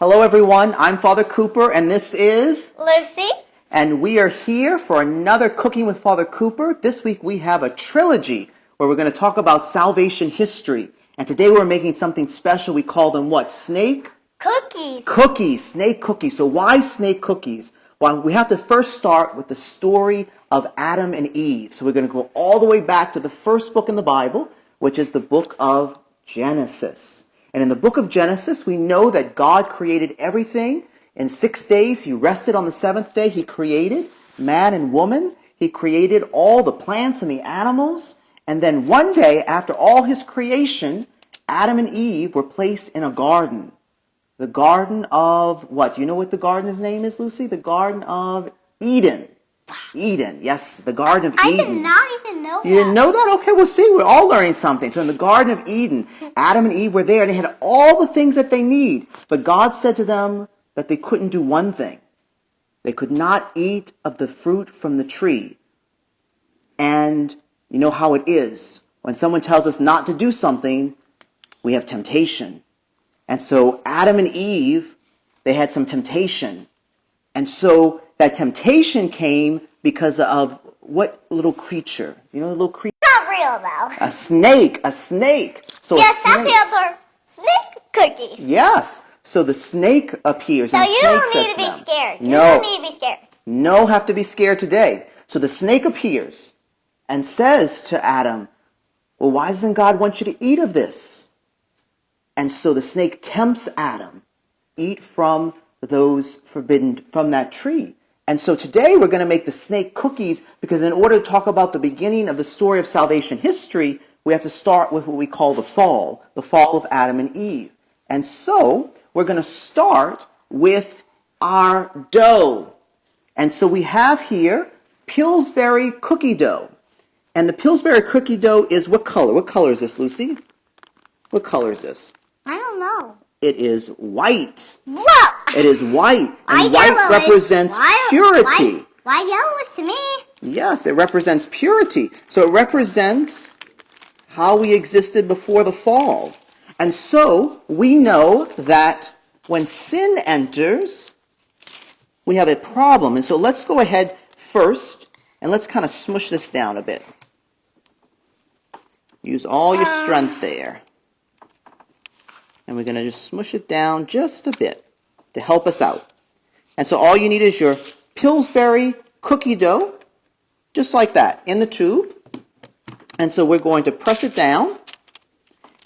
Hello everyone, I'm Father Cooper and this is Lucy. And we are here for another Cooking with Father Cooper. This week we have a trilogy where we're going to talk about salvation history. And today we're making something special. We call them what? Snake? Cookies. Cookies, snake cookies. So why snake cookies? Well, we have to first start with the story of Adam and Eve. So we're going to go all the way back to the first book in the Bible, which is the book of Genesis. And in the book of Genesis, we know that God created everything in 6 days. He rested on the seventh day. He created man and woman. He created all the plants and the animals. And then one day, after all his creation, Adam and Eve were placed in a garden. The Garden of what? You know what the garden's name is, Lucy? The Garden of Eden. Eden, yes, the Garden of Eden. I did not even know that. You didn't know that? Okay, we'll see. We're all learning something. So in the Garden of Eden, Adam and Eve were there and they had all the things that they need. But God said to them that they couldn't do one thing. They could not eat of the fruit from the tree. And you know how it is. When someone tells us not to do something, we have temptation. And so Adam and Eve, they had some temptation. And so that temptation came because of what little creature? You know the little creature? Not real though. A snake. So Yes, a snake. that's real. Snake cookies. Yes. So the snake appears So and you snake don't says need to to them, be scared. You No, don't need to be scared. no have to be scared today. So the snake appears and says to Adam, well, why doesn't God want you to eat of this? And so the snake tempts Adam, eat from those forbidden, from that tree. And so today we're going to make the snake cookies because in order to talk about the beginning of the story of salvation history, we have to start with what we call the fall of Adam and Eve. And so we're going to start with our dough. And so we have here Pillsbury cookie dough. And the Pillsbury cookie dough is what color? What color is this, Lucy? What color is this? I don't know. It is white. Whoa! It is white. And white yellow represents purity. White yellow is to me. Yes, it represents purity. So it represents how we existed before the fall. And so we know that when sin enters, we have a problem. And so let's go ahead first and let's kind of smush this down a bit. Use all your strength there. And we're going to just smush it down just a bit to help us out. And so all you need is your Pillsbury cookie dough, just like that, in the tube. And so we're going to press it down.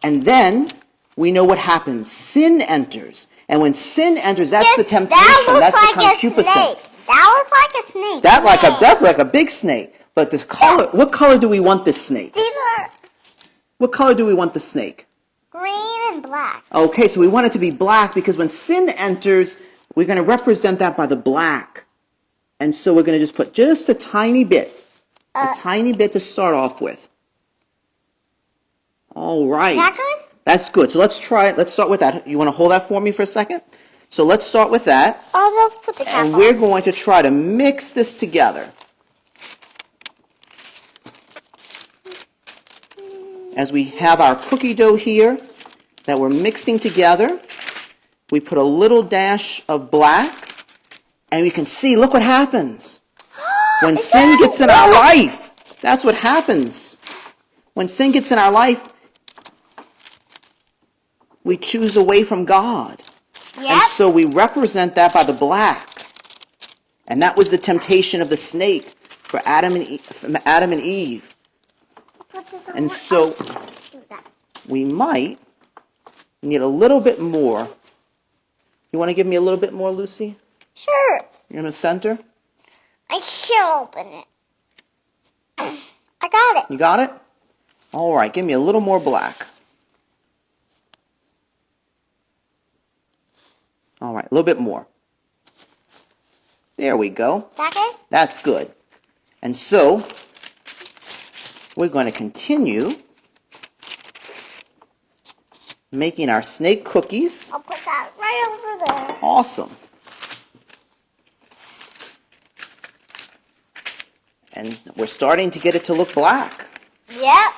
And then we know what happens. Sin enters. And when sin enters, that's the temptation. That's the concupiscence. That looks like a snake. That's like a big snake. But this color, what color do we want this snake? These are What color do we want the snake? green and black. Okay, so we want it to be black because when sin enters, we're going to represent that by the black. And so we're going to just put just a tiny bit to start off with. All right. That good? That's good. So let's try it. Let's start with that. You want to hold that for me for a second? So let's start with that. I'll just put the cap And on. we're going to try to mix this together. As we have our cookie dough here that we're mixing together, we put a little dash of black, and we can see, look what happens. When sin gets in our life, that's what happens. When sin gets in our life, we choose away from God. Yep. And so we represent that by the black. And that was the temptation of the snake for Adam and Eve. And so we might need a little bit more. You want to give me a little bit more, Lucy? Sure. You're in the center? I should open it. I got it. You got it? All right, give me a little more black. All right, a little bit more. There we go. That good? That's good. And so we're going to continue making our snake cookies. I'll put that right over there. Awesome. And we're starting to get it to look black. Yep.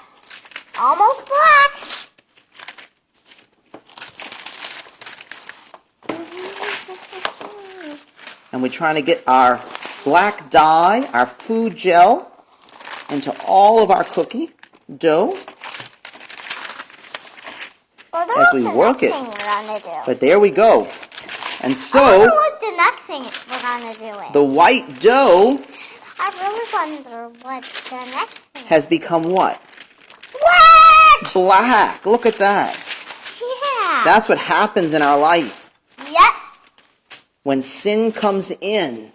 Almost black. And we're trying to get our black dye, our food gel, into all of our cookie dough Well, as we work it. Thing we're gonna do. But there we go. And I so wonder what the next thing we're gonna do is. the white dough I really wonder what the next thing has become what? What? Black. Look at that. Yeah. That's what happens in our life. Yep. When sin comes in,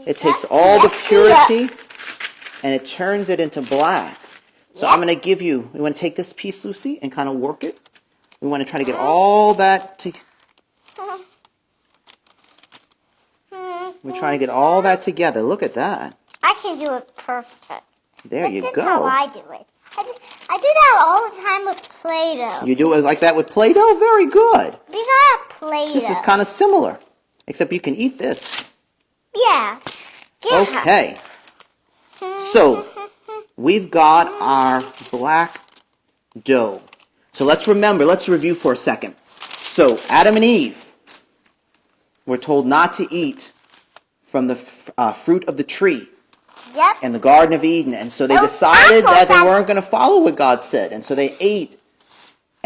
it takes all the purity and it turns it into black. So I'm going to give you, we want to take this piece, Lucy, and kind of work it. We want to try to get all that we're trying to get all that together. Look at that. I can do it perfect. There you This is go. how I do it. I do that all the time with Play-Doh. You do it like that with Play-Doh? Very good. We got Play-Doh. This is kind of similar, except you can eat this. Yeah. Okay. So, we've got our black dough. So let's review for a second. So, Adam and Eve were told not to eat from the fruit of the tree Yep. in the Garden of Eden. And so they Those decided that they apples weren't going to follow what God said. And so they ate.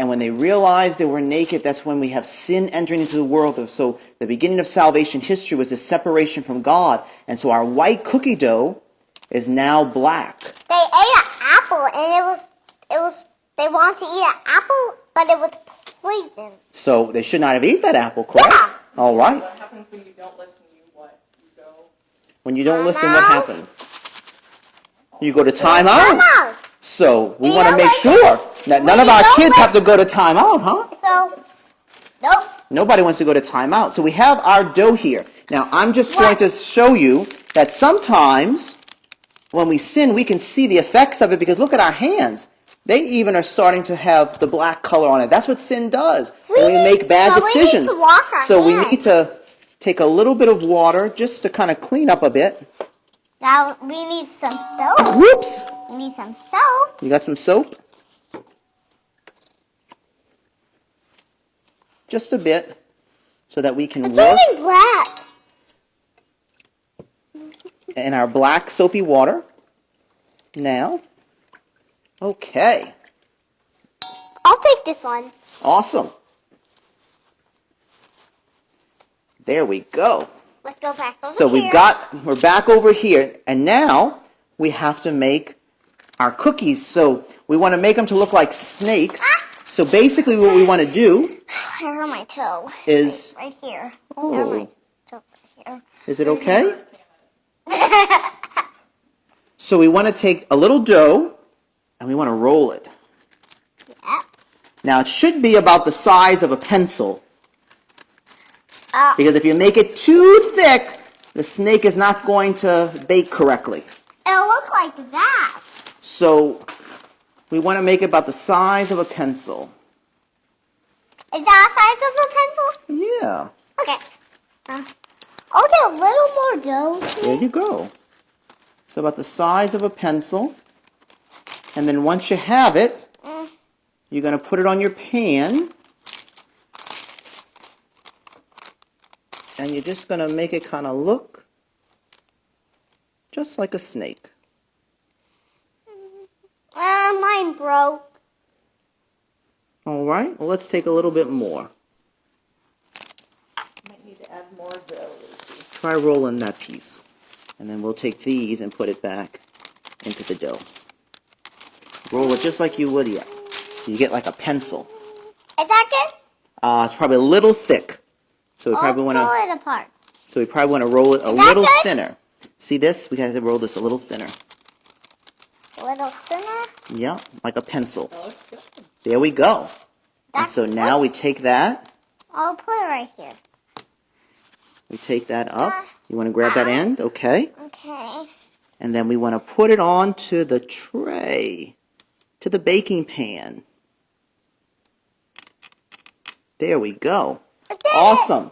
And when they realized they were naked, that's when we have sin entering into the world. So the beginning of salvation history was this separation from God. And so our white cookie dough is now black. They ate an apple and they wanted to eat an apple, but it was poison. So they should not have eaten that apple, correct? Yeah. All right. What happens when you don't listen? You what? You go. When you don't listen, Time what out. happens? You go to timeout. Come on. So we You want to don't make listen. sure that none When of you our don't kids have to listen. go to timeout, huh? So, nope. Nobody wants to go to timeout. So we have our dough here. Now I'm just going to show you that sometimes when we sin, we can see the effects of it because look at our hands. They even are starting to have the black color on it. That's what sin does. When we make bad we need decisions. to wash our So we hands. need to take a little bit of water just to kind of clean up a bit. Now we need some soap. Whoops. We need some soap. You got some soap? Just a bit so that we can It's work turning black. in our black soapy water. Now, okay, I'll take this one. awesome. There we go. Let's go back over So here. we're back over here, and now we have to make our cookies. So we want to make them to look like snakes. So basically what we want to do I hurt my toe. is, Right here. I hurt my toe right is it okay? So we want to take a little dough and we want to roll it. Yep. Now it should be about the size of a pencil. Because if you make it too thick, the snake is not going to bake correctly. It'll look like that. So we want to make it about the size of a pencil. Is that the size of a pencil? Yeah, Okay. I'll get a little more dough. there you go. So about the size of a pencil. And then once you have it, you're going to put it on your pan. And you're just going to make it kind of look just like a snake. Mine broke. All right, well, let's take a little bit more. Might need to add more dough. Try rolling that piece. And then we'll take these and put it back into the dough. Roll it just like you would, yeah. You get like a pencil. Is that good? It's probably a little thick. So we probably want pull to it apart. roll it a that little good? thinner. See this? We got to roll this a little thinner. A little thinner. Yeah, like a pencil. That looks good. There we go. And That so now we looks- take that. I'll put it right here. We take that up. You want to grab that end? Okay. Okay. And then we want to put it onto the tray, to the baking pan. There we go. I did Awesome.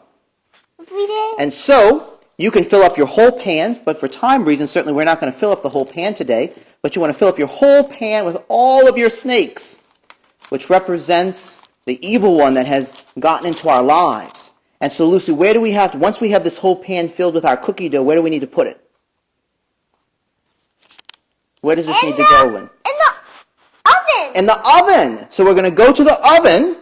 it. We did. And so you can fill up your whole pan, but for time reasons, certainly we're not going to fill up the whole pan today, but you want to fill up your whole pan with all of your snakes, which represents the evil one that has gotten into our lives. And so, Lucy, where do we have to, once we have this whole pan filled with our cookie dough, where do we need to put it? Where does this need to go in? In the oven. In the oven. So we're going to go to the oven.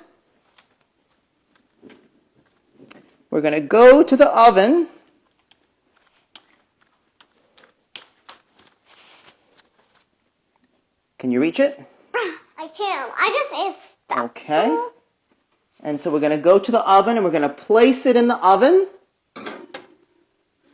We're going to go to the oven. Can you reach it? I can't. I just ate stuff. Okay. And so we're going to go to the oven and we're going to place it in the oven.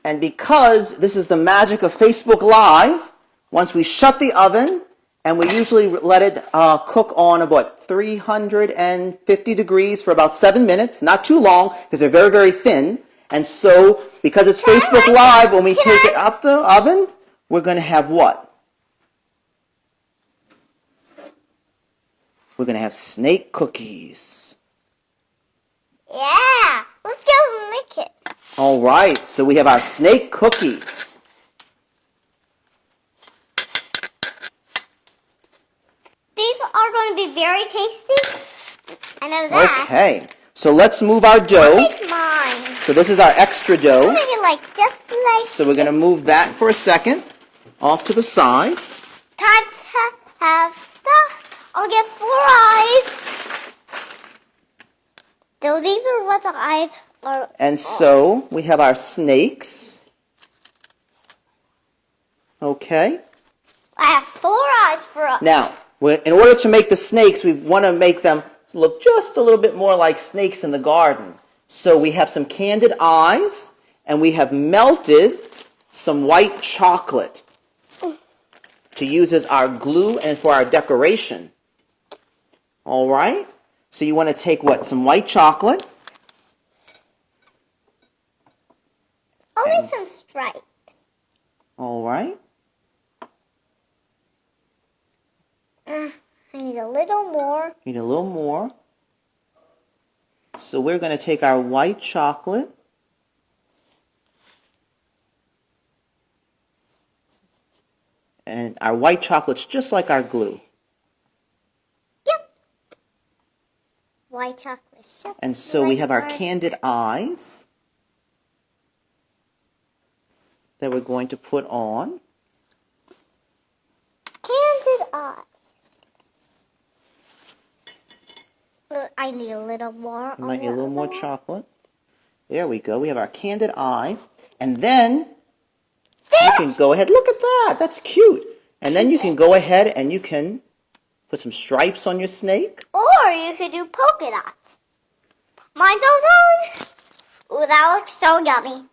And because this is the magic of Facebook Live, once we shut the oven, and we usually let it cook on about 350 degrees for about 7 minutes, not too long because they're very, very thin. And so because it's Facebook Live, when we take it up the oven, we're going to have what? We're going to have snake cookies. Yeah. Let's go make it. All right, so we have our snake cookies. These are going to be very tasty. I know that. Okay, so let's move our dough. Make mine. So this is our extra I'll dough. make it like just like. So we're going to move that for a second off to the side. Cats have stuff. I'll get 4 eyes. So these are what the eyes are. And so we have our snakes. Okay. I have 4 eyes for us. Now, in order to make the snakes, we want to make them look just a little bit more like snakes in the garden. So we have some candied eyes, and we have melted some white chocolate to use as our glue and for our decoration. All right? So you want to take what? Some white chocolate. I'll make some stripes. All right. I need a little more. Need a little more. So we're going to take our white chocolate. And our white chocolate's just like our glue. Yep. White chocolate. Just And so we like have our candied eyes that we're going to put on. candied eye. I need a little more. You might need a little more chocolate. There we go. We have our candied eyes. And then you can go ahead. Look at that. That's cute. And then you can go ahead and you can put some stripes on your snake. Or you could do polka dots. Mine's all done. Ooh, that looks so yummy.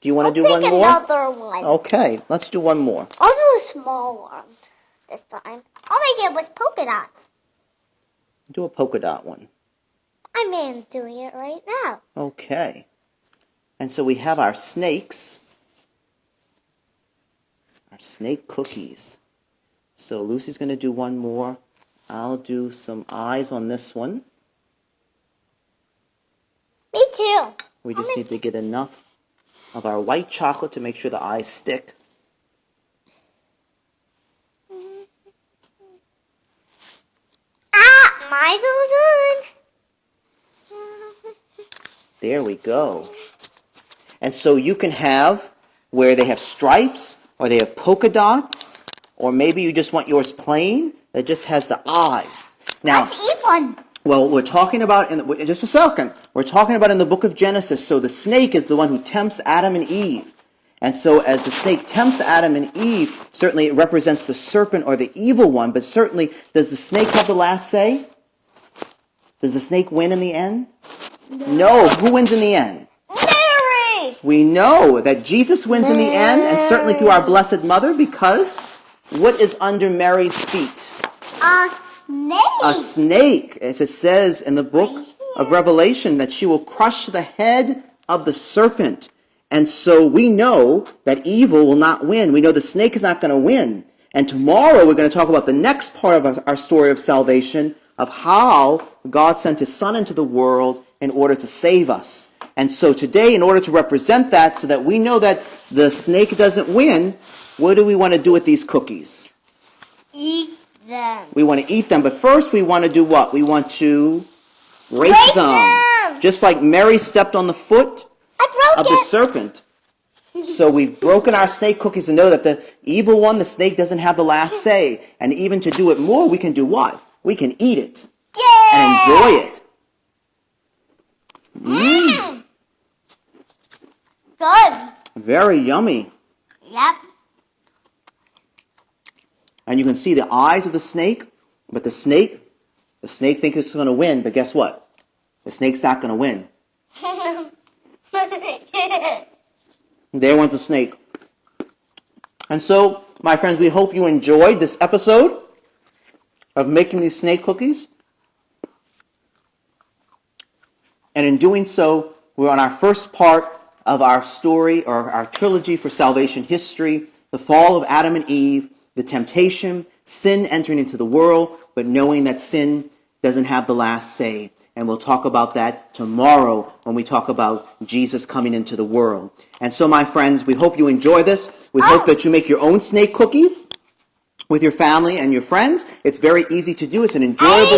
Do you want I'll to do one take more? another one. Okay, let's do one more. I'll do a small one this time. I'll make it with polka dots. Do a polka dot one. I'm doing it right now. Okay. And so we have our snakes. Our snake cookies. So Lucy's going to do one more. I'll do some eyes on this one. Me too. We just need to get enough of our white chocolate to make sure the eyes stick. Ah, mine's all done. There we go. And so you can have where they have stripes, or they have polka dots, or maybe you just want yours plain that just has the eyes. Now, Let's eat one. well, we're talking about, in just a second, we're talking about in the book of Genesis. So the snake is the one who tempts Adam and Eve. And so as the snake tempts Adam and Eve, certainly it represents the serpent or the evil one, but certainly, does the snake have the last say? Does the snake win in the end? No. Who wins in the end? Mary! We know that Jesus wins in the end, and certainly through our Blessed Mother, because what is under Mary's feet? A snake. A snake, as it says in the book of Revelation, that she will crush the head of the serpent. And so we know that evil will not win. We know the snake is not going to win. And tomorrow we're going to talk about the next part of our story of salvation, of how God sent his Son into the world in order to save us. And so today, in order to represent that, so that we know that the snake doesn't win, what do we want to do with these cookies? Eat them. We want to eat them, but first we want to do what? We want to break them. Just like Mary stepped on the foot I of broke the it. serpent. So we've broken our snake cookies to know that the evil one, the snake, doesn't have the last say. And even to do it more, we can do what? We can eat it and enjoy it. Good. Very yummy. Yep. And you can see the eyes of the snake, but the snake thinks it's going to win, but guess what? The snake's not going to win. There went the snake. And so, my friends, we hope you enjoyed this episode of making these snake cookies. And in doing so, we're on our first part of our story, or our trilogy for salvation history, the fall of Adam and Eve, the temptation, sin entering into the world, but knowing that sin doesn't have the last say. And we'll talk about that tomorrow when we talk about Jesus coming into the world. And so, my friends, we hope you enjoy this. We hope that you make your own snake cookies with your family and your friends. It's very easy to do. It's an enjoyable